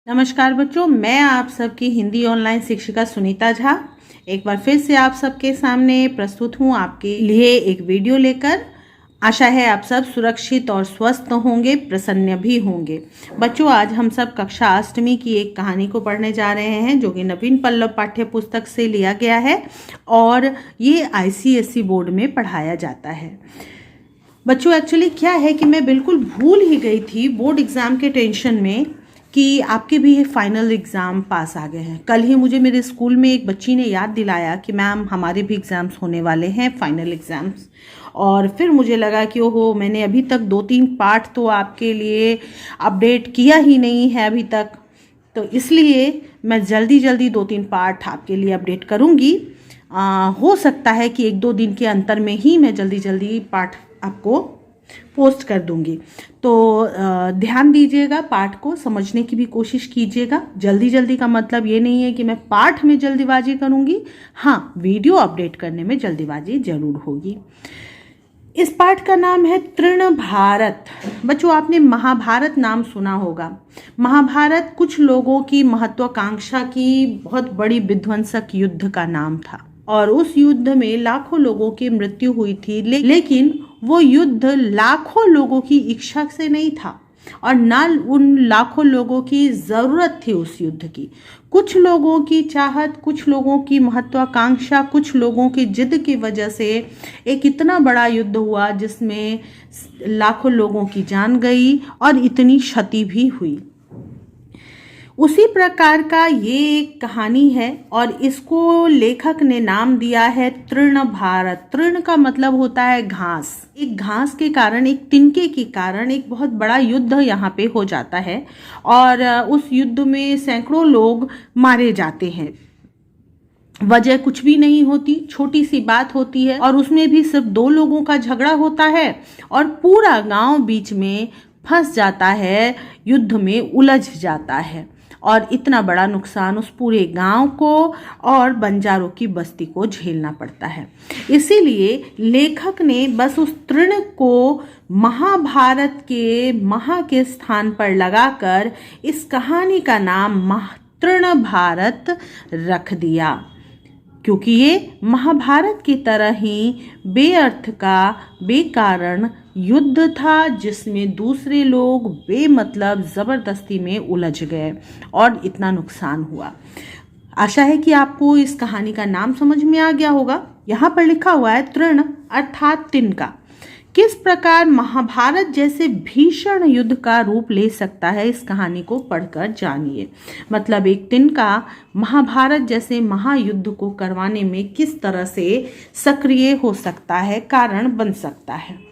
नमस्कार बच्चों, मैं आप सबकी हिंदी ऑनलाइन शिक्षिका सुनीता झा एक बार फिर से आप सबके सामने प्रस्तुत हूँ आपके लिए एक वीडियो लेकर। आशा है आप सब सुरक्षित और स्वस्थ होंगे, प्रसन्न भी होंगे। बच्चों, आज हम सब कक्षा अष्टमी की एक कहानी को पढ़ने जा रहे हैं जो कि नवीन पल्लव पाठ्य पुस्तक से लिया गया है और ये ICSE बोर्ड में पढ़ाया जाता है। बच्चों, एक्चुअली क्या है कि मैं बिल्कुल भूल ही गई थी बोर्ड एग्ज़ाम के टेंशन में कि आपके भी फाइनल एग्ज़ाम पास आ गए हैं। कल ही मुझे मेरे स्कूल में एक बच्ची ने याद दिलाया कि मैम हमारे भी एग्ज़ाम्स होने वाले हैं, फाइनल एग्ज़ाम्स। और फिर मुझे लगा कि ओहो, मैंने अभी तक 2-3 पार्ट तो आपके लिए अपडेट किया ही नहीं है अभी तक, तो इसलिए मैं जल्दी जल्दी 2-3 पार्ट आपके लिए अपडेट करूँगी। हो सकता है कि 1-2 दिन के अंतर में ही मैं जल्दी जल्दी पाठ आपको पोस्ट कर दूंगी। तो ध्यान दीजिएगा, पाठ को समझने की भी कोशिश कीजिएगा। जल्दी जल्दी का मतलब ये नहीं है कि मैं पाठ में जल्दीबाजी करूंगी, हाँ वीडियो अपडेट करने में जल्दीबाजी जरूर होगी। इस पाठ का नाम है तृण भारत। बच्चों, आपने महाभारत नाम सुना होगा। महाभारत कुछ लोगों की महत्वाकांक्षा की बहुत बड़ी विध्वंसक युद्ध का नाम था और उस युद्ध में लाखों लोगों की मृत्यु हुई थी, लेकिन वो युद्ध लाखों लोगों की इच्छा से नहीं था और ना उन लाखों लोगों की ज़रूरत थी उस युद्ध की। कुछ लोगों की चाहत, कुछ लोगों की महत्वाकांक्षा, कुछ लोगों की जिद की वजह से एक इतना बड़ा युद्ध हुआ जिसमें लाखों लोगों की जान गई और इतनी क्षति भी हुई। उसी प्रकार का ये एक कहानी है और इसको लेखक ने नाम दिया है तृण भारत। तृण का मतलब होता है घास। एक घास के कारण, एक तिनके के कारण एक बहुत बड़ा युद्ध यहाँ पे हो जाता है और उस युद्ध में सैकड़ों लोग मारे जाते हैं। वजह कुछ भी नहीं होती, छोटी सी बात होती है और उसमें भी सिर्फ 2 लोगों का झगड़ा होता है और पूरा गांव बीच में फंस जाता है, युद्ध में उलझ जाता है और इतना बड़ा नुकसान उस पूरे गांव को और बंजारों की बस्ती को झेलना पड़ता है। इसीलिए लेखक ने बस उस तृण को महाभारत के महा के स्थान पर लगाकर इस कहानी का नाम तृण भारत रख दिया, क्योंकि ये महाभारत की तरह ही बेअर्थ का बेकारण युद्ध था जिसमें दूसरे लोग बेमतलब जबरदस्ती में उलझ गए और इतना नुकसान हुआ। आशा है कि आपको इस कहानी का नाम समझ में आ गया होगा। यहाँ पर लिखा हुआ है तृण अर्थात तिनका। किस प्रकार महाभारत जैसे भीषण युद्ध का रूप ले सकता है, इस कहानी को पढ़कर जानिए। मतलब एक तिनका महाभारत जैसे महायुद्ध को करवाने में किस तरह से सक्रिय हो सकता है, कारण बन सकता है।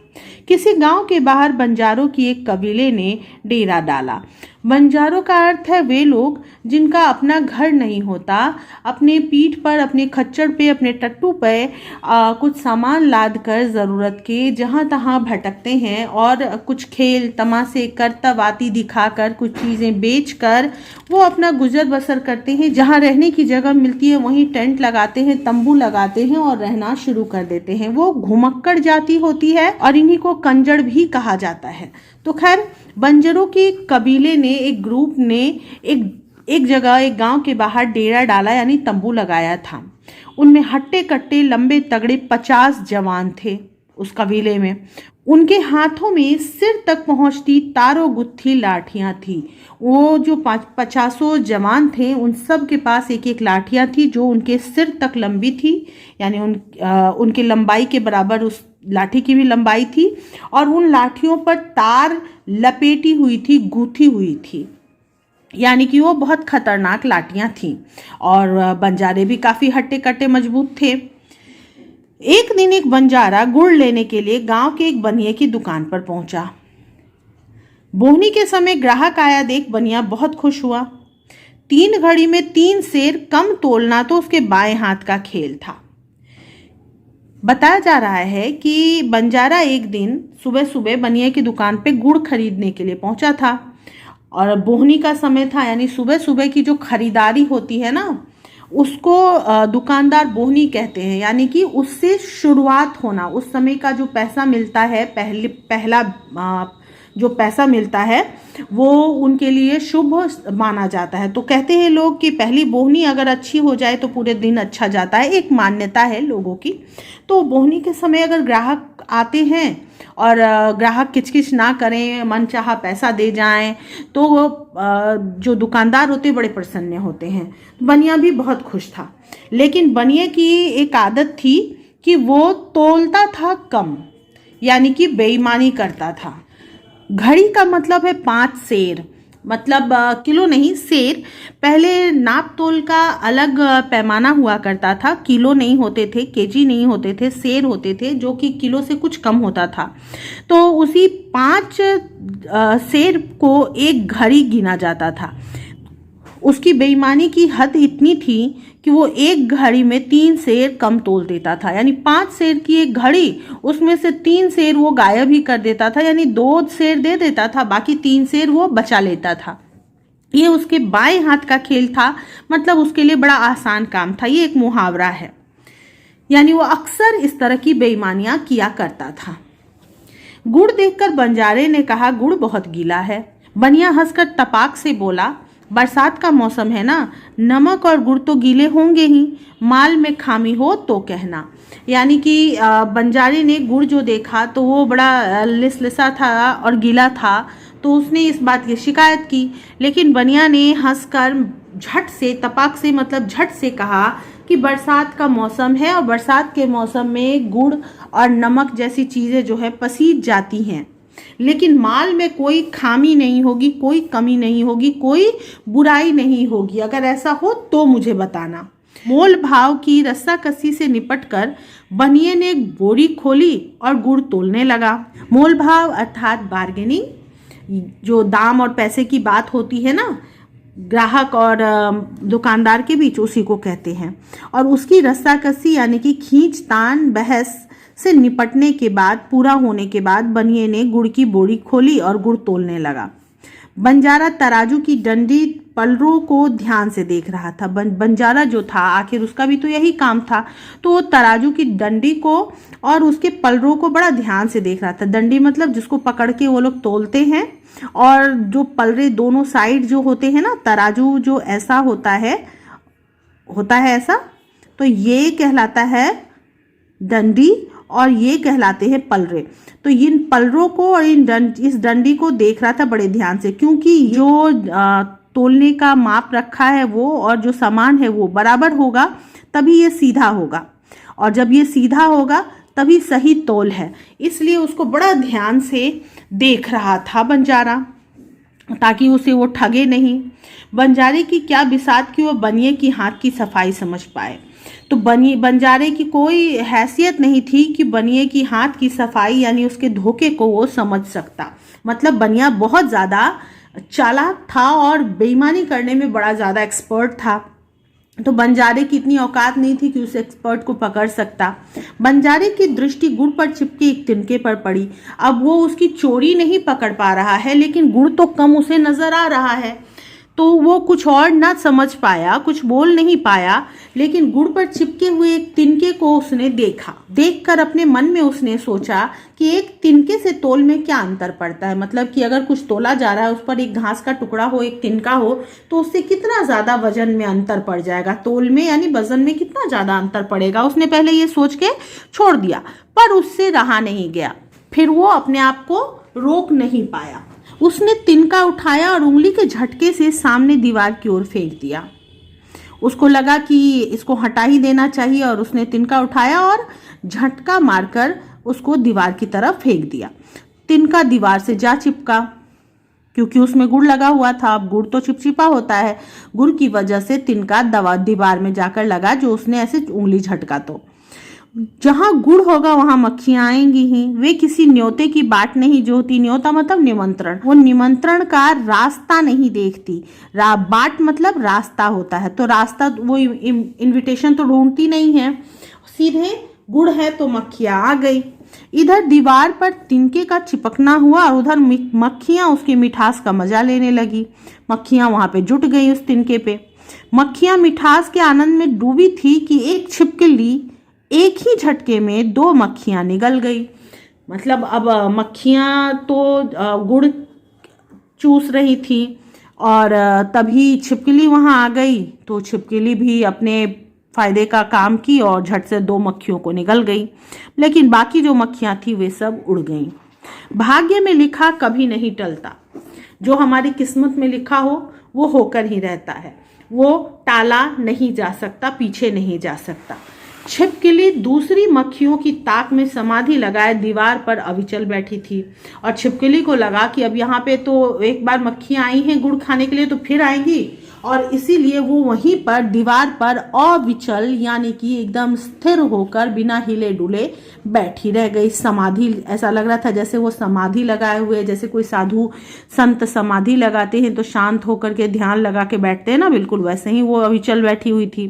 किसी गांव के बाहर बंजारों की एक कबीले ने डेरा डाला। बंजारों का अर्थ है वे लोग जिनका अपना घर नहीं होता, अपने पीठ पर, अपने खच्चर पे, अपने टट्टू पे कुछ सामान लाद कर ज़रूरत के जहाँ तहाँ भटकते हैं और कुछ खेल तमाशे करतवाती दिखाकर, कुछ चीज़ें बेचकर वो अपना गुजर बसर करते हैं। जहाँ रहने की जगह मिलती है वहीं टेंट लगाते हैं, तंबू लगाते हैं और रहना शुरू कर देते हैं। वो घुमक्कड़ जाति होती है और इन्हीं को कंजड़ भी कहा जाता है। तो खैर, बंजरों के कबीले ने, एक ग्रुप ने एक जगह, एक गांव के बाहर डेरा डाला यानी तंबू लगाया था। उनमें हट्टे कट्टे लंबे तगड़े 50 जवान थे उस कबीले में। उनके हाथों में सिर तक पहुंचती तारों गुत्थी लाठियां थी। वो जो 50 जवान थे उन सब के पास एक एक लाठियां थी जो उनके सिर तक लंबी थी, यानी उनके लंबाई के बराबर उस लाठी की भी लंबाई थी और उन लाठियों पर तार लपेटी हुई थी, गूंथी हुई थी, यानी कि वो बहुत खतरनाक लाठियां थीं। और बंजारे भी काफ़ी हट्टे कट्टे मजबूत थे। एक दिन एक बंजारा गुड़ लेने के लिए गांव के एक बनिए की दुकान पर पहुंचा। बोहनी के समय ग्राहक आया देख बनिया बहुत खुश हुआ। 3 घड़ी में 3 सेर कम तोलना तो उसके बाएं हाथ का खेल था। बताया जा रहा है कि बंजारा एक दिन सुबह सुबह बनिया की दुकान पे गुड़ खरीदने के लिए पहुंचा था और बोहनी का समय था, यानी सुबह सुबह की जो खरीदारी होती है ना, उसको दुकानदार बोहनी कहते हैं, यानी कि उससे शुरुआत होना। उस समय का जो पैसा मिलता है, पहला जो पैसा मिलता है वो उनके लिए शुभ माना जाता है। तो कहते हैं लोग कि पहली बोहनी अगर अच्छी हो जाए तो पूरे दिन अच्छा जाता है, एक मान्यता है लोगों की। तो बोहनी के समय अगर ग्राहक आते हैं और ग्राहक किचकिच ना करें, मनचाहा पैसा दे जाएं, तो जो दुकानदार होते बड़े प्रसन्न होते हैं। बनिया भी बहुत खुश था, लेकिन बनिए की एक आदत थी कि वो तोलता था कम, यानी कि बेईमानी करता था। घड़ी का मतलब है 5 सेर, मतलब किलो नहीं, सेर। पहले नाप तोल का अलग पैमाना हुआ करता था, किलो नहीं होते थे, केजी नहीं होते थे, सेर होते थे, जो कि किलो से कुछ कम होता था। तो उसी 5 सेर को एक घड़ी गिना जाता था। उसकी बेईमानी की हद इतनी थी कि वो एक घड़ी में 3 सेर कम तोल देता था, यानी 5 सेर की एक घड़ी, उसमें से 3 सेर वो गायब ही कर देता था, यानी 2 सेर दे देता था, बाकी 3 सेर वो बचा लेता था। ये उसके बाएं हाथ का खेल था, मतलब उसके लिए बड़ा आसान काम था। ये एक मुहावरा है, यानी वो अक्सर इस तरह की बेईमानियां किया करता था। गुड़ देखकर बंजारे ने कहा, गुड़ बहुत गीला है। बनिया हंसकर तपाक से बोला, बरसात का मौसम है ना, नमक और गुड़ तो गीले होंगे ही, माल में खामी हो तो कहना। यानी कि बंजारे ने गुड़ जो देखा तो वो बड़ा लिसलिसा था और गीला था, तो उसने इस बात की शिकायत की। लेकिन बनिया ने हंसकर झट से, तपाक से मतलब झट से कहा कि बरसात का मौसम है और बरसात के मौसम में गुड़ और नमक जैसी चीज़ें जो है पसीज जाती हैं, लेकिन माल में कोई खामी नहीं होगी, कोई कमी नहीं होगी, कोई बुराई नहीं होगी। अगर ऐसा हो तो मुझे बताना। मोल भाव की रस्साकसी से निपटकर बनिए ने बोरी खोली और गुड़ तोलने लगा। मोल भाव अर्थात बार्गेनिंग, जो दाम और पैसे की बात होती है ना ग्राहक और दुकानदार के बीच, उसी को कहते हैं। और उसकी रस्साकसी यानी कि खींचतान बहस से निपटने के बाद, पूरा होने के बाद, बनिए ने गुड़ की बोरी खोली और गुड़ तोलने लगा। बंजारा तराजू की डंडी पलरों को ध्यान से देख रहा था। बंजारा जो था, आखिर उसका भी तो यही काम था, तो वो तराजू की डंडी को और उसके पलरों को बड़ा ध्यान से देख रहा था। डंडी मतलब जिसको पकड़ के वो लोग तोलते हैं, और जो पलरे दोनों साइड जो होते हैं ना, तराजू जो ऐसा होता है ऐसा, तो ये कहलाता है डंडी और ये कहलाते हैं पलरे। तो इन पलरों को और इस डंडी को देख रहा था बड़े ध्यान से, क्योंकि जो तोलने का माप रखा है वो और जो सामान है वो बराबर होगा, तभी ये सीधा होगा, और जब ये सीधा होगा तभी सही तोल है। इसलिए उसको बड़ा ध्यान से देख रहा था बंजारा, ताकि उसे वो ठगे नहीं। बंजारे की क्या बिसात कि वो बनिए की हाथ की सफाई समझ पाए। तो बंजारे की कोई हैसियत नहीं थी कि बनिए की हाथ की सफाई यानी उसके धोखे को वो समझ सकता। मतलब बनिया बहुत ज़्यादा चालाक था और बेईमानी करने में बड़ा ज़्यादा एक्सपर्ट था। तो बंजारे की इतनी औकात नहीं थी कि उस एक्सपर्ट को पकड़ सकता। बंजारे की दृष्टि गुड़ पर चिपके एक तिनके पर पड़ी। अब वो उसकी चोरी नहीं पकड़ पा रहा है, लेकिन गुड़ तो कम उसे नजर आ रहा है, तो वो कुछ और ना समझ पाया, कुछ बोल नहीं पाया। लेकिन गुड़ पर चिपके हुए एक तिनके को उसने देखा। देखकर अपने मन में उसने सोचा कि एक तिनके से तोल में क्या अंतर पड़ता है। मतलब कि अगर कुछ तोला जा रहा है, उस पर एक घास का टुकड़ा हो, एक तिनका हो, तो उससे कितना ज्यादा वजन में अंतर पड़ जाएगा, तोल में यानी वजन में कितना ज्यादा अंतर पड़ेगा। उसने पहले ये सोच के छोड़ दिया, पर उससे रहा नहीं गया। फिर वो अपने आप को रोक नहीं पाया। उसने तिनका उठाया और उंगली के झटके से सामने दीवार की ओर फेंक दिया। उसको लगा कि इसको हटा ही देना चाहिए, और उसने तिनका उठाया और झटका मारकर उसको दीवार की तरफ फेंक दिया। तिनका दीवार से जा चिपका, क्योंकि उसमें गुड़ लगा हुआ था। अब गुड़ तो चिपचिपा होता है, गुड़ की वजह से तिनका दीवार में जाकर लगा, जो उसने ऐसे उंगली झटका। तो जहां गुड़ होगा वहां मक्खियां आएंगी ही। वे किसी न्योते की बाट नहीं जोहती। न्योता मतलब निमंत्रण। वो निमंत्रण का रास्ता नहीं देखती। बाट मतलब रास्ता होता है, तो रास्ता, वो इनविटेशन तो ढूंढती नहीं है, सीधे गुड़ है तो मक्खियां आ गई। इधर दीवार पर तिनके का चिपकना हुआ और उधर मक्खियां उसकी मिठास का मजा लेने लगी। मक्खियां वहां पे जुट गई उस तिनके पे। मक्खियां मिठास के आनंद में डूबी थी कि एक छिपकली एक ही झटके में 2 मक्खियां निगल गई। मतलब अब मक्खियाँ तो गुड़ चूस रही थी और तभी छिपकली वहाँ आ गई। तो छिपकली भी अपने फायदे का काम की और झट से 2 मक्खियों को निगल गई, लेकिन बाकी जो मक्खियाँ थी वे सब उड़ गईं। भाग्य में लिखा कभी नहीं टलता, जो हमारी किस्मत में लिखा हो वो होकर ही रहता है, वो टाला नहीं जा सकता, पीछे नहीं जा सकता। छिपकली दूसरी मक्खियों की ताक में समाधि लगाए दीवार पर अविचल बैठी थी और छिपकली को लगा कि अब यहाँ पे तो एक बार मक्खियाँ आई हैं गुड़ खाने के लिए तो फिर आएंगी, और इसीलिए वो वहीं पर दीवार पर अविचल यानी कि एकदम स्थिर होकर बिना हिले डुले बैठी रह गई। समाधि, ऐसा लग रहा था जैसे वो समाधि लगाए हुए, जैसे कोई साधु संत समाधि लगाते हैं तो शांत होकर के ध्यान लगा के बैठते हैं ना, बिल्कुल वैसे ही वो अविचल बैठी हुई थी।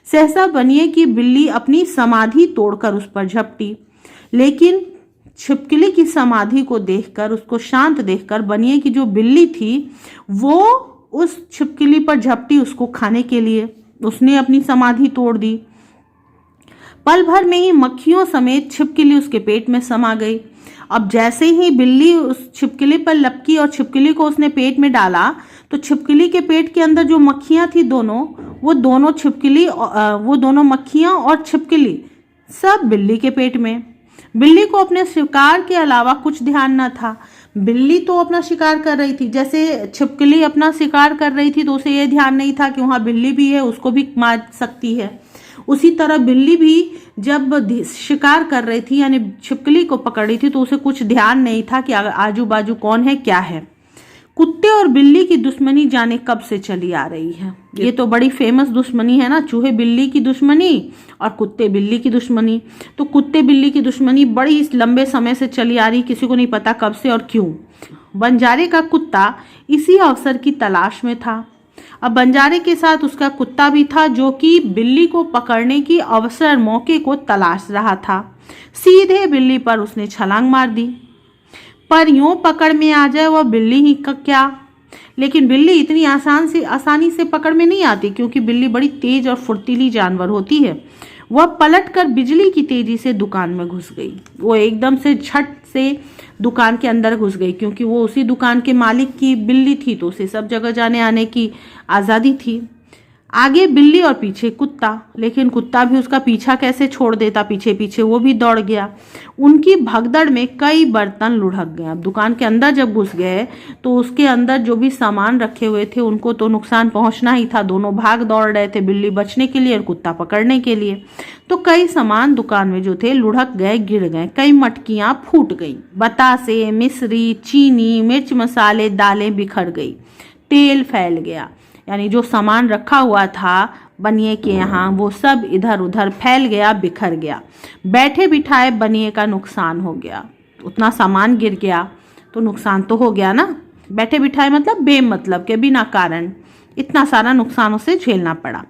सहसा बनिए कि बिल्ली अपनी समाधि तोड़कर उस पर झपटी, लेकिन छिपकली की समाधि को देखकर, उसको शांत देखकर बनिए की जो बिल्ली थी वो उस छिपकली पर झपटी उसको खाने के लिए। उसने अपनी समाधि तोड़ दी। पल भर में ही मक्खियों समेत छिपकली उसके पेट में समा गई। अब जैसे ही बिल्ली उस छिपकली पर लपकी और छिपकली को उसने पेट में डाला तो छिपकली के पेट के अंदर जो मक्खियां थी वो दोनों मक्खियां और छिपकली सब बिल्ली के पेट में। बिल्ली को अपने शिकार के अलावा कुछ ध्यान न था। बिल्ली तो अपना शिकार कर रही थी, जैसे छिपकली अपना शिकार कर रही थी तो उसे यह ध्यान नहीं था कि वहां बिल्ली भी है, उसको भी मार सकती है। उसी तरह बिल्ली भी जब शिकार कर रही थी यानी छिपकली को पकड़ रही थी तो उसे कुछ ध्यान नहीं था कि आजू बाजू कौन है क्या है। कुत्ते और बिल्ली की दुश्मनी जाने कब से चली आ रही है। ये तो बड़ी फेमस दुश्मनी है ना, चूहे बिल्ली की दुश्मनी और कुत्ते बिल्ली की दुश्मनी। तो कुत्ते बिल्ली की दुश्मनी बड़ी लंबे समय से चली आ रही, किसी को नहीं पता कब से और क्यों। बंजारे का कुत्ता इसी अवसर की तलाश में था। अब बंजारे के साथ उसका कुत्ता भी था जो कि बिल्ली को पकड़ने की अवसर मौके को तलाश रहा था। सीधे बिल्ली पर उसने छलांग मार दी, पर यूं पकड़ में आ जाए वह बिल्ली ही का क्या। लेकिन बिल्ली इतनी आसानी से पकड़ में नहीं आती, क्योंकि बिल्ली बड़ी तेज और फुर्तीली जानवर होती है। वह पलटकर बिजली की तेजी से दुकान में घुस गई। वो एकदम से झट से दुकान के अंदर घुस गई, क्योंकि वो उसी दुकान के मालिक की बिल्ली थी तो उसे सब जगह जाने आने की आज़ादी थी। आगे बिल्ली और पीछे कुत्ता, लेकिन कुत्ता भी उसका पीछा कैसे छोड़ देता, पीछे पीछे वो भी दौड़ गया। उनकी भगदड़ में कई बर्तन लुढ़क गए। अब दुकान के अंदर जब घुस गए तो उसके अंदर जो भी सामान रखे हुए थे उनको तो नुकसान पहुंचना ही था। दोनों भाग दौड़ रहे थे, बिल्ली बचने के लिए और कुत्ता पकड़ने के लिए। तो कई सामान दुकान में जो थे लुढ़क गए, गिर गए। कई मटकियां फूट गई, बतासे, मिश्री, चीनी, मिर्च मसाले, दालें बिखर गई, तेल फैल गया। यानी जो सामान रखा हुआ था बनिए के यहाँ वो सब इधर उधर फैल गया, बिखर गया। बैठे बिठाए बनिए का नुकसान हो गया। उतना सामान गिर गया तो नुकसान तो हो गया ना। बैठे बिठाए मतलब बेमतलब के, बिना कारण इतना सारा नुकसान उसे झेलना पड़ा।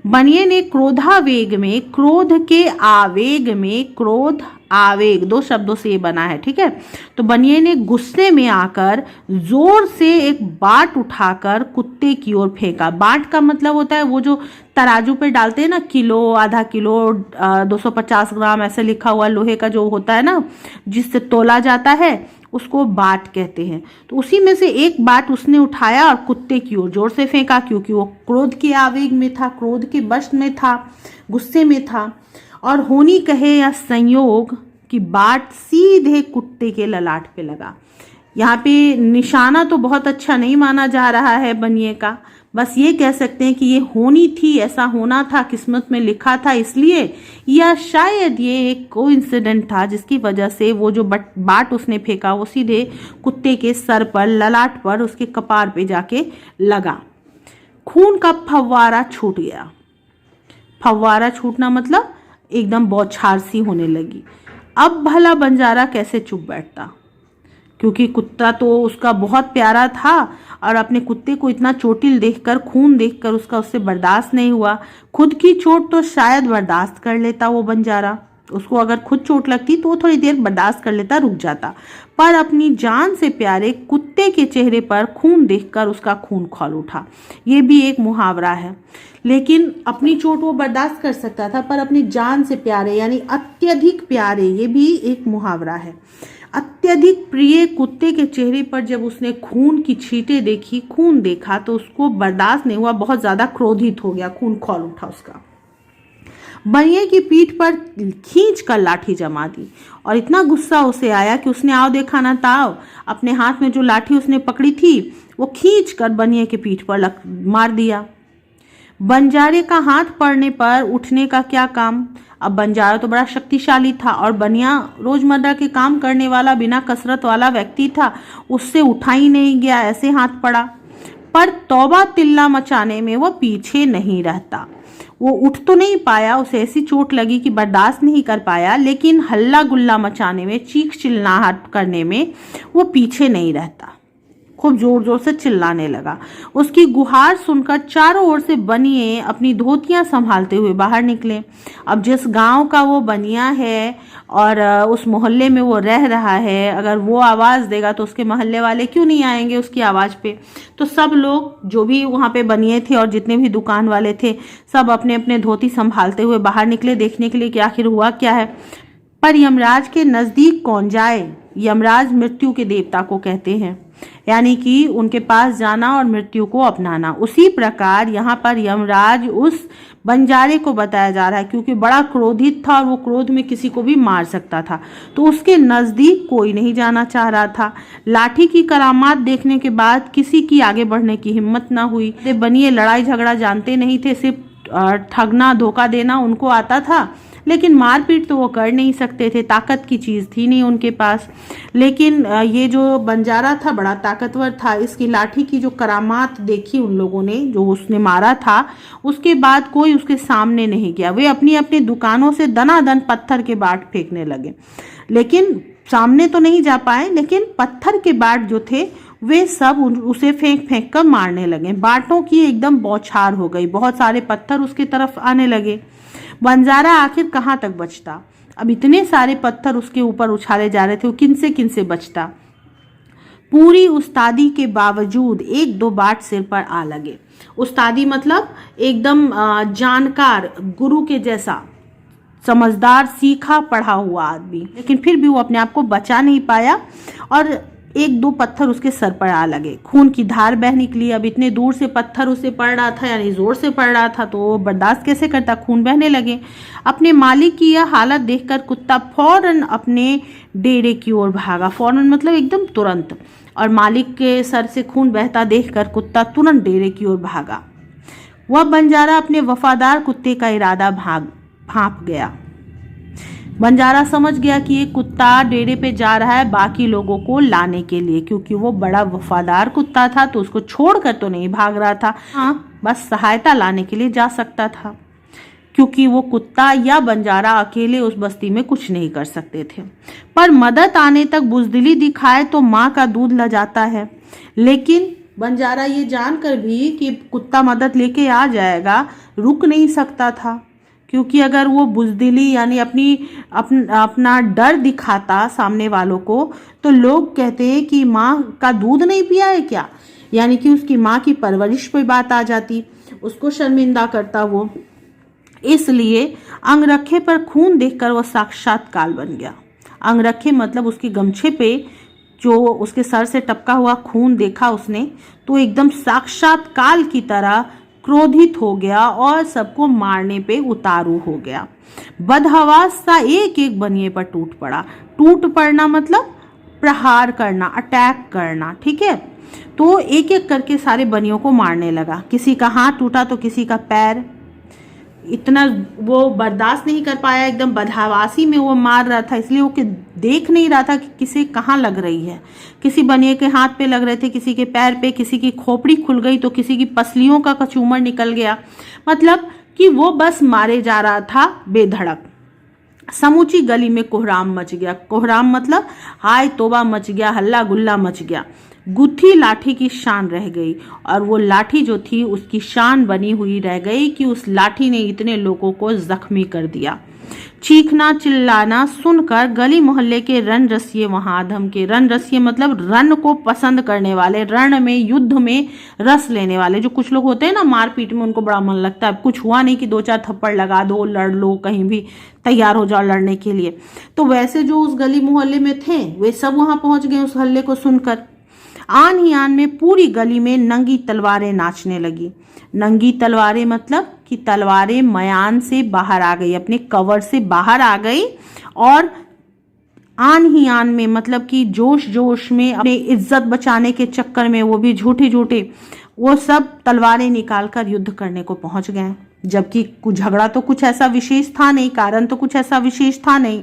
बनिए ने क्रोधावेग में, क्रोध के आवेग में, क्रोध आवेग 2 शब्दों से ये बना है, ठीक है। तो बनिए ने गुस्से में आकर जोर से एक बाट उठाकर कुत्ते की ओर फेंका। बाट का मतलब होता है वो जो तराजू पे डालते हैं ना, किलो, आधा किलो, 250 ग्राम ऐसे लिखा हुआ लोहे का जो होता है ना जिससे तोला जाता है, उसको बाट कहते हैं। तो उसी में से एक बाट उसने उठाया और कुत्ते की ओर जोर से फेंका, क्योंकि वो क्रोध के आवेग में था, क्रोध के वश में था, गुस्से में था। और होनी कहे या संयोग कि बाट सीधे कुत्ते के ललाट पे लगा। यहाँ पे निशाना तो बहुत अच्छा नहीं माना जा रहा है बनिए का, बस ये कह सकते हैं कि ये होनी थी, ऐसा होना था, किस्मत में लिखा था इसलिए, या शायद ये एक कोइंसिडेंट था जिसकी वजह से वो जो बाट उसने फेंका वो सीधे कुत्ते के सर पर, ललाट पर, उसके कपार पे जाके लगा। खून का फव्वारा छूट गया। फव्वारा छूटना मतलब एकदम बौछार सी होने लगी। अब भला बंजारा कैसे चुप बैठता, क्योंकि कुत्ता तो उसका बहुत प्यारा था और अपने कुत्ते को इतना चोटिल देखकर, खून देखकर उसका उससे बर्दाश्त नहीं हुआ। खुद की चोट तो शायद बर्दाश्त कर लेता वो बंजारा, उसको अगर खुद चोट लगती तो वो थोड़ी देर बर्दाश्त कर लेता, रुक जाता, पर अपनी जान से प्यारे कुत्ते के चेहरे पर खून देखकर उसका खून खौल उठा। ये भी एक मुहावरा है। लेकिन अपनी चोट वो बर्दाश्त कर सकता था, पर अपनी जान से प्यारे यानी अत्यधिक प्यारे, ये भी एक मुहावरा है। अत्यधिक प्रिय कुत्ते के चेहरे पर जब उसने खून की छींटें देखी, खून देखा, तो उसको बर्दाश्त नहीं हुआ, बहुत ज्यादा क्रोधित हो गया, खून खौल उठा उसका। बनिए की पीठ पर खींच कर लाठी जमा दी और इतना गुस्सा उसे आया कि उसने आओ देखा ना ताव, अपने हाथ में जो लाठी उसने पकड़ी थी वो खींच कर बनिए की पीठ पर मार दिया। बंजारे का हाथ पड़ने पर उठने का क्या काम। अब बंजारा तो बड़ा शक्तिशाली था और बनिया रोजमर्रा के काम करने वाला बिना कसरत वाला व्यक्ति था, उससे उठा ही नहीं गया, ऐसे हाथ पड़ा। पर तौबा तिल्ला मचाने में वो पीछे नहीं रहता। वो उठ तो नहीं पाया, उसे ऐसी चोट लगी कि बर्दाश्त नहीं कर पाया, लेकिन हल्ला गुल्ला मचाने में, चीख चिल्लाहट करने में वो पीछे नहीं रहता। खूब जोर जोर से चिल्लाने लगा। उसकी गुहार सुनकर चारों ओर से बनिए अपनी धोतियां संभालते हुए बाहर निकले। अब जिस गांव का वो बनिया है और उस मोहल्ले में वो रह रहा है, अगर वो आवाज़ देगा तो उसके मोहल्ले वाले क्यों नहीं आएंगे उसकी आवाज़ पे। तो सब लोग जो भी वहाँ पे बनिए थे और जितने भी दुकान वाले थे, सब अपने अपने धोती संभालते हुए बाहर निकले देखने के लिए कि आखिर हुआ क्या है। पर यमराज के नज़दीक कौन जाए। यमराज मृत्यु के देवता को कहते हैं, यानी कि उनके पास जाना और मृत्यु को अपनाना। उसी प्रकार यहाँ पर यमराज उस बंजारे को बताया जा रहा है, क्योंकि बड़ा क्रोधित था और वो क्रोध में किसी को भी मार सकता था, तो उसके नज़दीक कोई नहीं जाना चाह रहा था। लाठी की करामात देखने के बाद किसी की आगे बढ़ने की हिम्मत ना हुई। बनिए लड़ाई झगड़ा जानते नहीं थे, सिर्फ ठगना धोखा देना उनको आता था, लेकिन मारपीट तो वो कर नहीं सकते थे, ताकत की चीज़ थी नहीं उनके पास। लेकिन ये जो बंजारा था बड़ा ताकतवर था, इसकी लाठी की जो करामात देखी उन लोगों ने, जो उसने मारा था, उसके बाद कोई उसके सामने नहीं गया। वे अपनी अपनी दुकानों से दनादन पत्थर के बाट फेंकने लगे, लेकिन सामने तो नहीं जा पाए, लेकिन पत्थर के बाट जो थे वे सब उसे फेंक फेंक कर मारने लगे। बाटों की एकदम बौछार हो गई, बहुत सारे पत्थर उसके तरफ आने लगे। बंजारा आखिर कहाँ तक बचता। अब इतने सारे पत्थर उसके ऊपर उछाले जा रहे थे, वो किन से बचता। पूरी उस्तादी के बावजूद एक दो बाट सिर पर आ लगे। उस्तादी मतलब एकदम जानकार, गुरु के जैसा समझदार, सीखा पढ़ा हुआ आदमी, लेकिन फिर भी वो अपने आप को बचा नहीं पाया और एक दो पत्थर उसके सर पर आ लगे। खून की धार बह निकली। अब इतने दूर से पत्थर उसे पड़ रहा था, यानी जोर से पड़ रहा था, तो वो बर्दाश्त कैसे करता, खून बहने लगे। अपने मालिक की यह हालत देखकर कुत्ता फौरन अपने डेरे की ओर भागा। फौरन मतलब एकदम तुरंत। और मालिक के सर से खून बहता देखकर कुत्ता तुरंत डेरे की ओर भागा। वह बंजारा अपने वफादार कुत्ते का इरादा भांप गया। बंजारा समझ गया कि ये कुत्ता डेरे पे जा रहा है बाकी लोगों को लाने के लिए, क्योंकि वो बड़ा वफादार कुत्ता था, तो उसको छोड़कर तो नहीं भाग रहा था, हाँ बस सहायता लाने के लिए जा सकता था, क्योंकि वो कुत्ता या बंजारा अकेले उस बस्ती में कुछ नहीं कर सकते थे। पर मदद आने तक बुजदिली दिखाए तो माँ का दूध ल जाता है। लेकिन बंजारा ये जानकर भी कि कुत्ता मदद लेके आ जाएगा, रुक नहीं सकता था, क्योंकि अगर वो बुजदिली यानी अपना डर दिखाता सामने वालों को, तो लोग कहते हैं कि माँ का दूध नहीं पिया है क्या, यानी कि उसकी माँ की परवरिश पे बात आ जाती, उसको शर्मिंदा करता वो। इसलिए अंगरखे पर खून देखकर वो साक्षात काल बन गया। अंगरखे मतलब उसके गमछे पे जो उसके सर से टपका हुआ खून देखा उसने, तो एकदम साक्षात काल की तरह क्रोधित हो गया और सबको मारने पे उतारू हो गया। बदहवास सा एक एक बनिए पर टूट पड़ा। टूट पड़ना मतलब प्रहार करना, अटैक करना, ठीक है। तो एक एक करके सारे बनियों को मारने लगा। किसी का हाथ टूटा तो किसी का पैर। इतना वो बर्दाश्त नहीं कर पाया, एकदम बदहवासी में वो मार रहा था, इसलिए वो देख नहीं रहा था कि किसे कहाँ लग रही है। किसी बनिए के हाथ पे लग रहे थे, किसी के पैर पे, किसी की खोपड़ी खुल गई तो किसी की पसलियों का कचूमर निकल गया। मतलब कि वो बस मारे जा रहा था बेधड़क। समूची गली में कोहराम मच गया। कोहराम मतलब हाय तोबा मच गया, हल्ला गुल्ला मच गया। गुत्थी लाठी की शान रह गई, और वो लाठी जो थी उसकी शान बनी हुई रह गई कि उस लाठी ने इतने लोगों को जख्मी कर दिया। चीखना चिल्लाना सुनकर गली मोहल्ले के रण रसिये वहां धमके। रण रसिये मतलब रण को पसंद करने वाले, रण में युद्ध में रस लेने वाले। जो कुछ लोग होते हैं ना, मारपीट में उनको बड़ा मन लगता है, कुछ हुआ नहीं कि 2-4 थप्पड़ लगा दो, लड़ लो, कहीं भी तैयार हो जाओ लड़ने के लिए। तो वैसे जो उस गली मोहल्ले में थे वे सब वहां पहुंच गए उस हल्ले को सुनकर। आन ही आन में पूरी गली में नंगी तलवारें नाचने लगी। नंगी तलवारें मतलब कि तलवारें मयान से बाहर आ गई, अपने कवर से बाहर आ गई। और आन ही आन में मतलब कि जोश जोश में अपने इज्जत बचाने के चक्कर में वो भी झूठे वो सब तलवारें निकालकर युद्ध करने को पहुंच गए। जबकि झगड़ा तो कुछ ऐसा विशेष था नहीं, कारण तो कुछ ऐसा विशेष था नहीं,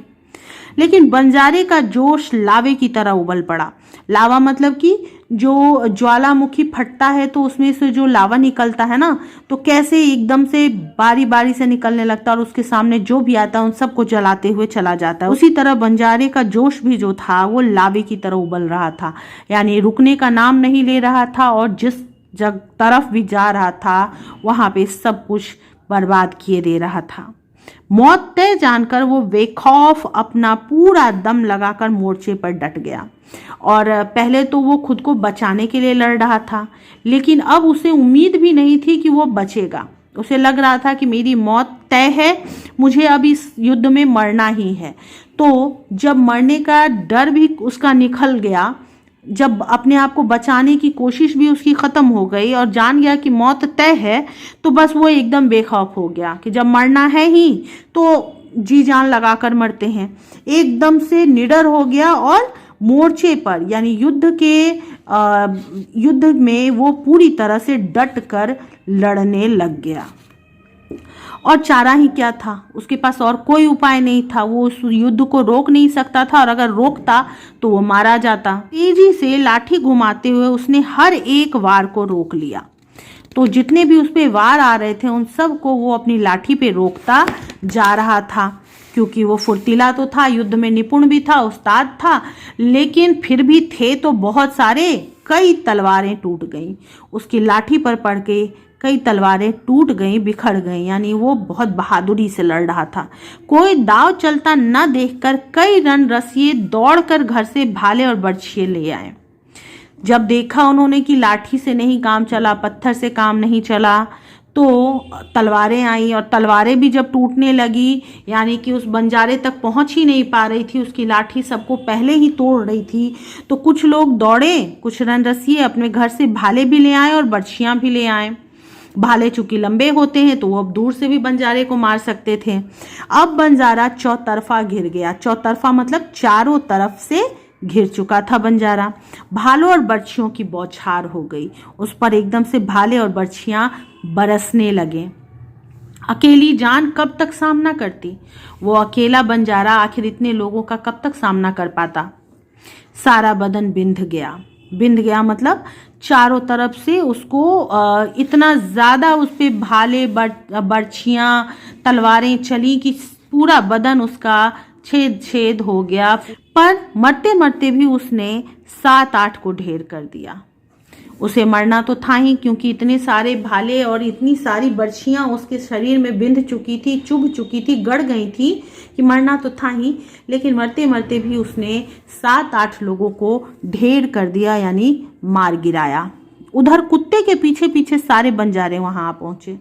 लेकिन बंजारे का जोश लावे की तरह उबल पड़ा। लावा मतलब कि जो ज्वालामुखी फटता है तो उसमें से जो लावा निकलता है ना, तो कैसे एकदम से बारी बारी से निकलने लगता है और उसके सामने जो भी आता है उन सबको जलाते हुए चला जाता है। उसी तरह बंजारे का जोश भी जो था वो लावे की तरह उबल रहा था, यानी रुकने का नाम नहीं ले रहा था और जिस तरफ भी जा रहा था वहां पे सब कुछ बर्बाद किए दे रहा था। मौत तय जानकर वो बेखौफ अपना पूरा दम लगाकर मोर्चे पर डट गया। और पहले तो वो खुद को बचाने के लिए लड़ रहा था, लेकिन अब उसे उम्मीद भी नहीं थी कि वो बचेगा। उसे लग रहा था कि मेरी मौत तय है, मुझे अब इस युद्ध में मरना ही है। तो जब मरने का डर भी उसका निकल गया, जब अपने आप को बचाने की कोशिश भी उसकी खत्म हो गई और जान गया कि मौत तय है, तो बस वो एकदम बेखौफ हो गया कि जब मरना है ही तो जी जान लगाकर मरते हैं। एकदम से निडर हो गया और मोर्चे पर यानी युद्ध में वो पूरी तरह से डट कर लड़ने लग गया। और चारा ही क्या था, उसके पास और कोई उपाय नहीं था। वो उस युद्ध को रोक नहीं सकता था और अगर रोकता तो वो मारा जाता। तेजी से लाठी घुमाते हुए उसने हर एक वार को रोक लिया। तो जितने भी उस पे वार आ रहे थे उन सब को वो अपनी लाठी पे रोकता जा रहा था, क्योंकि वो फुर्तीला तो था, युद्ध में निपुण भी था, उस्ताद था, लेकिन फिर भी थे तो बहुत सारे। कई तलवारें टूट गईं उसकी लाठी पर पड़ के, कई तलवारें टूट गईं, बिखर गईं, यानी वो बहुत बहादुरी से लड़ रहा था। कोई दाव चलता न देखकर कई रण रसिये दौड़कर घर से भाले और बर्छिए ले आए। जब देखा उन्होंने कि लाठी से नहीं काम चला, पत्थर से काम नहीं चला, तो तलवारें आई। और तलवारें भी जब टूटने लगी, यानी कि उस बंजारे तक पहुंच ही नहीं पा रही थी, उसकी लाठी सबको पहले ही तोड़ रही थी, तो कुछ लोग दौड़े, कुछ रणरसिये अपने घर से भाले भी ले आए और बर्छियां भी ले आए। भाले चूंकि लंबे होते हैं तो वो अब दूर से भी बंजारे को मार सकते थे। अब बंजारा चौतरफा घिर गया। चौतरफा मतलब चारों तरफ से घिर चुका था बंजारा। भालों और बर्छियों की बौछार हो गई, उस पर एकदम से भाले और बर्छियां बरसने लगे। अकेली जान कब तक सामना करती? वो अकेला बंजारा आखिर इतने लोगों का कब तक सामना कर पाता? सारा बदन बिंध गया। बिंध गया मतलब चारों तरफ से उसको इतना ज्यादा उस पे भाले बर्छियां तलवारें चली कि पूरा बदन उसका छेद छेद हो गया। पर मरते मरते भी उसने 7-8 को ढेर कर दिया। उसे मरना तो था ही, क्योंकि इतने सारे भाले और इतनी सारी बर्छियां उसके शरीर में बिंध चुकी थी, चुभ चुकी थी, गड़ गई थी कि मरना तो था ही, लेकिन मरते मरते भी उसने 7-8 लोगों को ढेर कर दिया, यानी मार गिराया। उधर कुत्ते के पीछे पीछे सारे बंजारे वहां पहुंचे।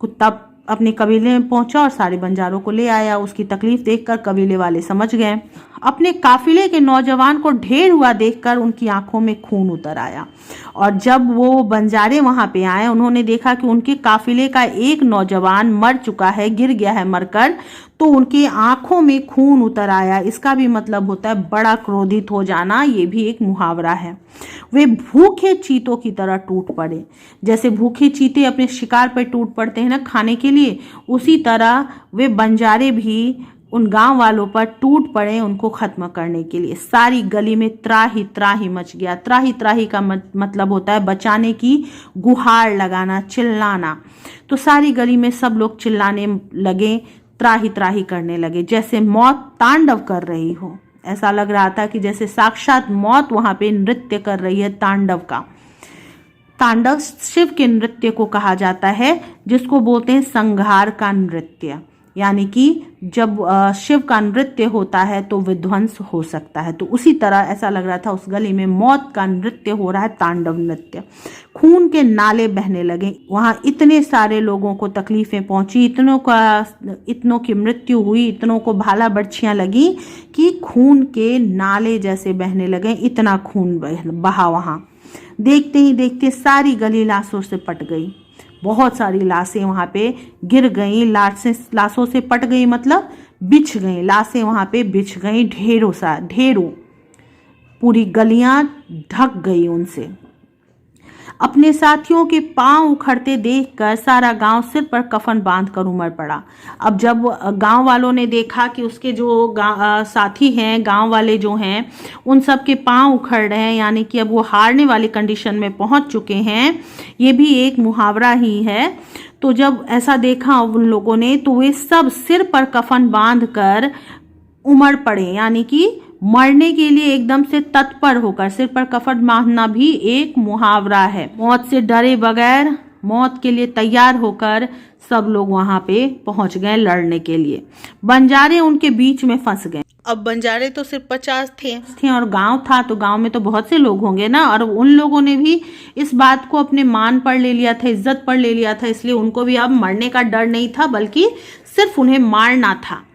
कुत्ता अपने कबीले में पहुंचा और सारे बंजारों को ले आया। उसकी तकलीफ देखकर कबीले वाले समझ गए। अपने काफिले के नौजवान को ढेर हुआ देखकर उनकी आंखों में खून उतर आया। और जब वो बंजारे वहां पे आए, उन्होंने देखा कि उनके काफिले का एक नौजवान मर चुका है, गिर गया है मरकर, तो उनकी आंखों में खून उतर आया। इसका भी मतलब होता है बड़ा क्रोधित हो जाना, ये भी एक मुहावरा है। वे भूखे चीतों की तरह टूट पड़े। जैसे भूखे चीते अपने शिकार पर टूट पड़ते हैं ना खाने के लिए, उसी तरह वे बंजारे भी उन गांव वालों पर टूट पड़े उनको खत्म करने के लिए। सारी गली में त्राही त्राही मच गया। त्राही त्राही का मतलब होता है बचाने की गुहार लगाना, चिल्लाना। तो सारी गली में सब लोग चिल्लाने लगे, त्राही त्राही करने लगे, जैसे मौत तांडव कर रही हो। ऐसा लग रहा था कि जैसे साक्षात मौत वहां पे नृत्य कर रही है, तांडव का। तांडव शिव के नृत्य को कहा जाता है, जिसको बोलते हैं संहार का नृत्य। यानी कि जब शिव का नृत्य होता है तो विध्वंस हो सकता है। तो उसी तरह ऐसा लग रहा था उस गली में मौत का नृत्य हो रहा है, तांडव नृत्य। खून के नाले बहने लगे। वहाँ इतने सारे लोगों को तकलीफें पहुंची, इतनों की मृत्यु हुई, इतनों को भाला बर्छियां लगी कि खून के नाले जैसे बहने लगे। इतना खून बहा वहाँ। देखते ही देखते सारी गली लाशों से पट गई। बहुत सारी लाशें वहाँ पे गिर गई। लाशों से पट गई मतलब बिछ गई। लाशें वहाँ पे बिछ गई, ढेरों। पूरी गलियां ढक गई उनसे। अपने साथियों के पांव उखड़ते देखकर सारा गांव सिर पर कफन बांधकर उमड़ पड़ा। अब जब गांव वालों ने देखा कि उसके जो साथी हैं, गांव वाले जो हैं, उन सब के पांव उखड़ रहे हैं, यानी कि अब वो हारने वाली कंडीशन में पहुंच चुके हैं, ये भी एक मुहावरा ही है। तो जब ऐसा देखा उन लोगों ने तो वे सब सिर पर कफन बांधकर उमड़ पड़े, यानी कि मरने के लिए एकदम से तत्पर होकर। सिर पर कफन बांधना भी एक मुहावरा है। मौत से डरे बगैर, मौत के लिए तैयार होकर सब लोग वहां पे पहुंच गए लड़ने के लिए। बंजारे उनके बीच में फंस गए। अब बंजारे तो सिर्फ 50 थे और गांव था, तो गांव में तो बहुत से लोग होंगे ना, और उन लोगों ने भी इस बात को अपने मान पर ले लिया था, इज्जत पर ले लिया था, इसलिए उनको भी अब मरने का डर नहीं था, बल्कि सिर्फ उन्हें मारना था।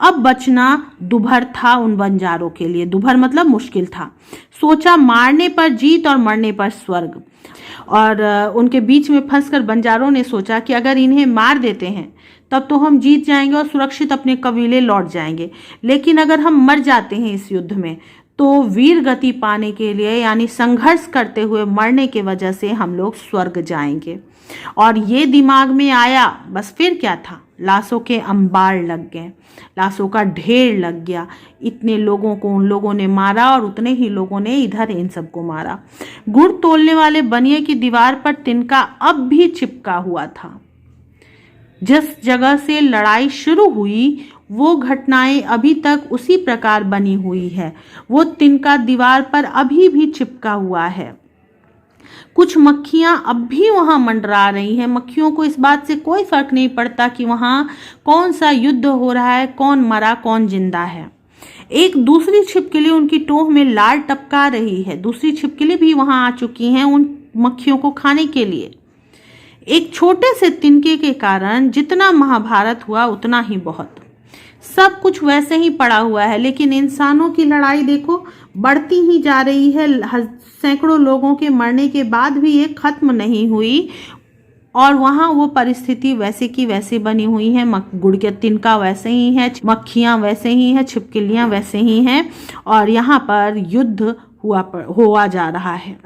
अब बचना दुभर था उन बंजारों के लिए। दुभर मतलब मुश्किल था। सोचा मारने पर जीत और मरने पर स्वर्ग। और उनके बीच में फंसकर बंजारों ने सोचा कि अगर इन्हें मार देते हैं तब तो हम जीत जाएंगे और सुरक्षित अपने कबीले लौट जाएंगे, लेकिन अगर हम मर जाते हैं इस युद्ध में तो वीर गति पाने के लिए, यानी संघर्ष करते हुए मरने के वजह से हम लोग स्वर्ग जाएंगे। और ये दिमाग में आया, बस फिर क्या था, लाशों के अंबार लग गए, लाशों का ढेर लग गया। इतने लोगों को उन लोगों ने मारा और उतने ही लोगों ने इधर इन सबको मारा। गुड़ तोलने वाले बनिए की दीवार पर तिनका अब भी चिपका हुआ था। जिस जगह से लड़ाई शुरू हुई वो घटनाएं अभी तक उसी प्रकार बनी हुई है। वो तिनका दीवार पर अभी भी चिपका हुआ है। कुछ मक्खियां अब भी वहां मंडरा रही हैं। मक्खियों को इस बात से कोई फर्क नहीं पड़ता कि वहां कौन सा युद्ध हो रहा है, कौन मरा कौन जिंदा है। एक दूसरी छिपकली उनकी टोह में लार टपका रही है। दूसरी छिपकली भी वहां आ चुकी हैं उन मक्खियों को खाने के लिए। एक छोटे से तिनके के कारण जितना महाभारत हुआ उतना ही बहुत। सब कुछ वैसे ही पड़ा हुआ है, लेकिन इंसानों की लड़ाई देखो बढ़ती ही जा रही है। सैकड़ों लोगों के मरने के बाद भी ये खत्म नहीं हुई और वहाँ वो परिस्थिति वैसे की वैसे बनी हुई है। गुड़ के तिनका वैसे ही है, मक्खियाँ वैसे ही हैं, छिपकलियाँ वैसे ही हैं और यहाँ पर युद्ध हुआ जा रहा है।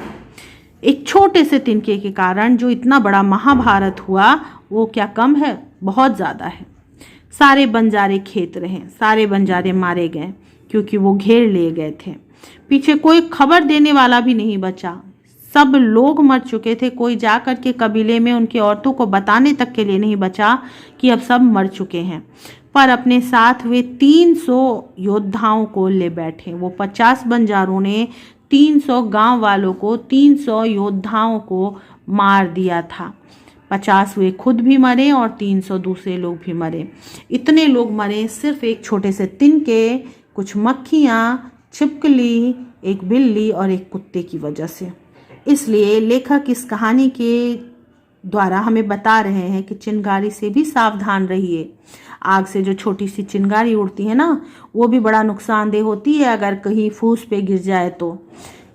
एक छोटे से तिनके के कारण जो इतना बड़ा महाभारत हुआ वो क्या कम है, बहुत ज़्यादा है। सारे बंजारे खेत रहे, सारे बंजारे मारे गए क्योंकि वो घेर लिए गए थे। पीछे कोई खबर देने वाला भी नहीं बचा। सब लोग मर चुके थे। कोई जाकर के कबीले में उनकी औरतों को बताने तक के लिए नहीं बचा कि अब सब मर चुके हैं। पर अपने साथ वे 300 योद्धाओं को ले बैठे। वो 50 बंजारों ने 300 गांव वालों को, 300 योद्धाओं को मार दिया था। 50 वे खुद भी मरे और 300 दूसरे लोग भी मरे। इतने लोग मरे सिर्फ एक छोटे से तिनके, कुछ मक्खियाँ, छिपकली, एक बिल्ली और एक कुत्ते की वजह से। इसलिए लेखक इस कहानी के द्वारा हमें बता रहे हैं कि चिंगारी से भी सावधान रहिए। आग से जो छोटी सी चिंगारी उड़ती है ना, वो भी बड़ा नुकसानदेह होती है अगर कहीं फूस पे गिर जाए तो,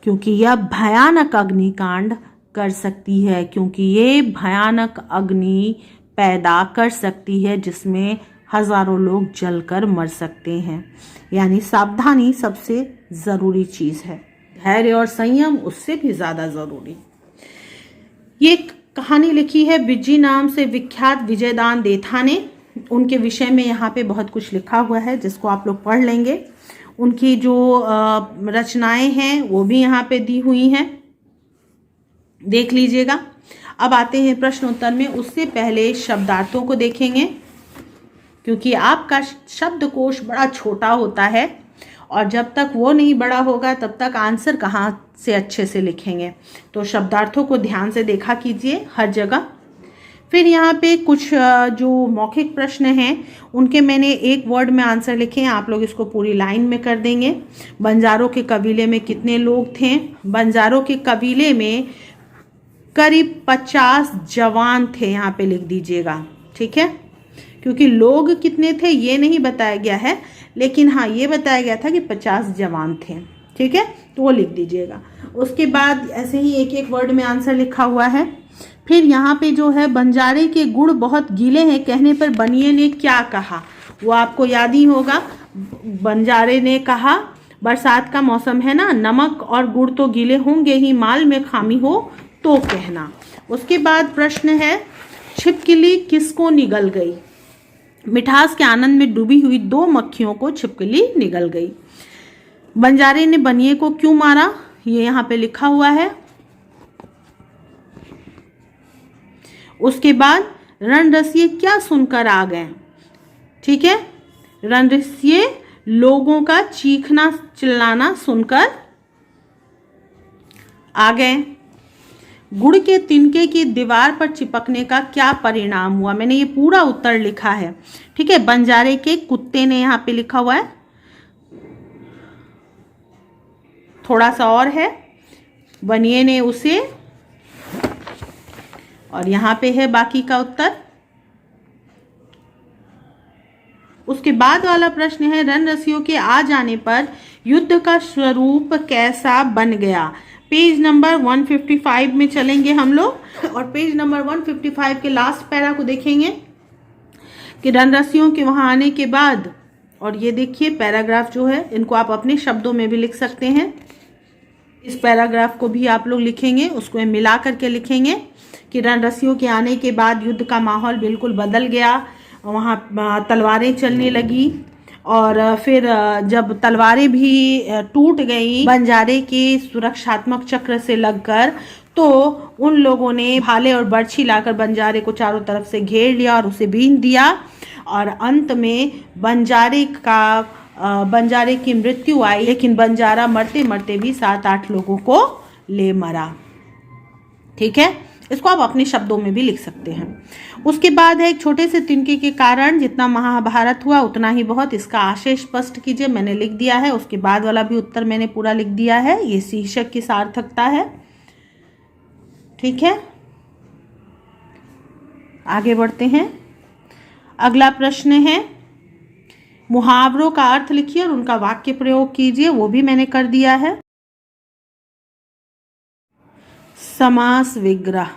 क्योंकि यह भयानक अग्निकांड कर सकती है, क्योंकि ये भयानक अग्नि पैदा कर सकती है जिसमें हजारों लोग जलकर मर सकते हैं। यानी सावधानी सबसे ज़रूरी चीज़ है, धैर्य और संयम उससे भी ज़्यादा ज़रूरी। ये कहानी लिखी है बिज्जी नाम से विख्यात विजयदान देथा ने। उनके विषय में यहाँ पे बहुत कुछ लिखा हुआ है जिसको आप लोग पढ़ लेंगे। उनकी जो रचनाएं हैं वो भी यहाँ पे दी हुई हैं, देख लीजिएगा। अब आते हैं प्रश्न उत्तर में। उससे पहले शब्दार्थों को देखेंगे, क्योंकि आपका शब्दकोश बड़ा छोटा होता है और जब तक वो नहीं बड़ा होगा तब तक आंसर कहाँ से अच्छे से लिखेंगे। तो शब्दार्थों को ध्यान से देखा कीजिए हर जगह। फिर यहाँ पे कुछ जो मौखिक प्रश्न हैं उनके मैंने एक वर्ड में आंसर लिखे हैं, आप लोग इसको पूरी लाइन में कर देंगे। बंजारों के कबीले में कितने लोग थे? बंजारों के कबीले में करीब 50 जवान थे, यहाँ पे लिख दीजिएगा, ठीक है। क्योंकि लोग कितने थे ये नहीं बताया गया है, लेकिन हाँ ये बताया गया था कि 50 जवान थे, ठीक है, तो वो लिख दीजिएगा। उसके बाद ऐसे ही एक एक वर्ड में आंसर लिखा हुआ है। फिर यहाँ पे जो है बंजारे के गुड़ बहुत गीले हैं कहने पर बनिए ने क्या कहा, वो आपको याद ही होगा। बंजारे ने कहा बरसात का मौसम है ना, नमक और गुड़ तो गीले होंगे ही, माल में खामी हो तो कहना। उसके बाद प्रश्न है छिपकली किसको निगल गई? मिठास के आनंद में डूबी हुई 2 मक्खियों को छिपकली निगल गई। बंजारे ने बनिए को क्यों मारा, ये यहाँ पे लिखा हुआ है। उसके बाद रणरसिये क्या सुनकर आ गए, ठीक है, रणरसिये लोगों का चीखना चिल्लाना सुनकर आ गए। गुड़ के तिनके की दीवार पर चिपकने का क्या परिणाम हुआ, मैंने ये पूरा उत्तर लिखा है, ठीक है। बंजारे के कुत्ते ने यहाँ पे लिखा हुआ है, थोड़ा सा और है, बनिए ने उसे, और यहाँ पे है बाकी का उत्तर। उसके बाद वाला प्रश्न है रणरसियों के आ जाने पर युद्ध का स्वरूप कैसा बन गया। पेज नंबर 155 में चलेंगे हम लोग, और पेज नंबर 155 के लास्ट पैरा को देखेंगे कि रणरसियों के वहां आने के बाद, और ये देखिए पैराग्राफ जो है इनको आप अपने शब्दों में भी लिख सकते हैं। इस पैराग्राफ को भी आप लोग लिखेंगे, उसको मिला करके लिखेंगे कि रणरसियों के आने के बाद युद्ध का माहौल बिल्कुल बदल गया, वहाँ तलवारें चलने लगी, और फिर जब तलवारें भी टूट गई बंजारे के सुरक्षात्मक चक्र से लगकर, तो उन लोगों ने भाले और बर्छी लाकर बंजारे को चारों तरफ से घेर लिया और उसे बींध दिया, और अंत में बंजारे की मृत्यु आई, लेकिन बंजारा मरते मरते भी 7-8 लोगों को ले मरा, ठीक है। इसको आप अपने शब्दों में भी लिख सकते हैं। उसके बाद है एक छोटे से तिनके के कारण जितना महाभारत हुआ उतना ही बहुत, इसका आशय स्पष्ट कीजिए, मैंने लिख दिया है। उसके बाद वाला भी उत्तर मैंने पूरा लिख दिया है, ये शीर्षक की सार्थकता है, ठीक है। आगे बढ़ते हैं। अगला प्रश्न है मुहावरों का अर्थ लिखिए और उनका वाक्य प्रयोग कीजिए, वो भी मैंने कर दिया है। समास विग्रह,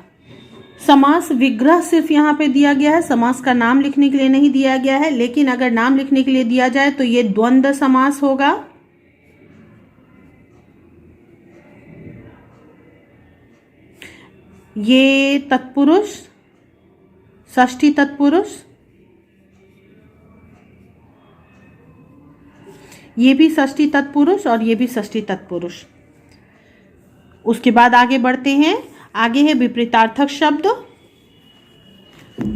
समास विग्रह सिर्फ यहाँ पे दिया गया है, समास का नाम लिखने के लिए नहीं दिया गया है, लेकिन अगर नाम लिखने के लिए दिया जाए तो ये द्वंद्व समास होगा। ये तत्पुरुष, षष्ठी तत्पुरुष, ये भी षष्ठी तत्पुरुष और ये भी षष्ठी तत्पुरुष। उसके बाद आगे बढ़ते हैं। आगे है विपरीतार्थक शब्द।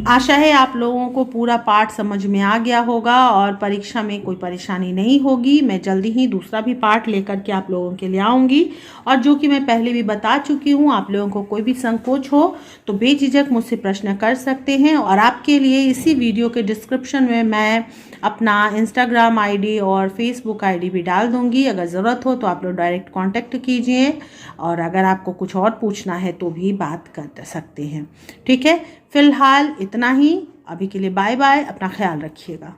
आशा है आप लोगों को पूरा पाठ समझ में आ गया होगा और परीक्षा में कोई परेशानी नहीं होगी। मैं जल्दी ही दूसरा भी पाठ लेकर के आप लोगों के लिए आऊँगी, और जो कि मैं पहले भी बता चुकी हूँ, आप लोगों को कोई भी संकोच हो तो बेझिझक मुझसे प्रश्न कर सकते हैं। और आपके लिए इसी वीडियो के डिस्क्रिप्शन में मैं अपना इंस्टाग्राम आईडी और फेसबुक आईडी भी डाल दूंगी, अगर ज़रूरत हो तो आप लोग डायरेक्ट कांटेक्ट कीजिए, और अगर आपको कुछ और पूछना है तो भी बात कर सकते हैं, ठीक है। फिलहाल इतना ही, अभी के लिए बाय बाय, अपना ख्याल रखिएगा।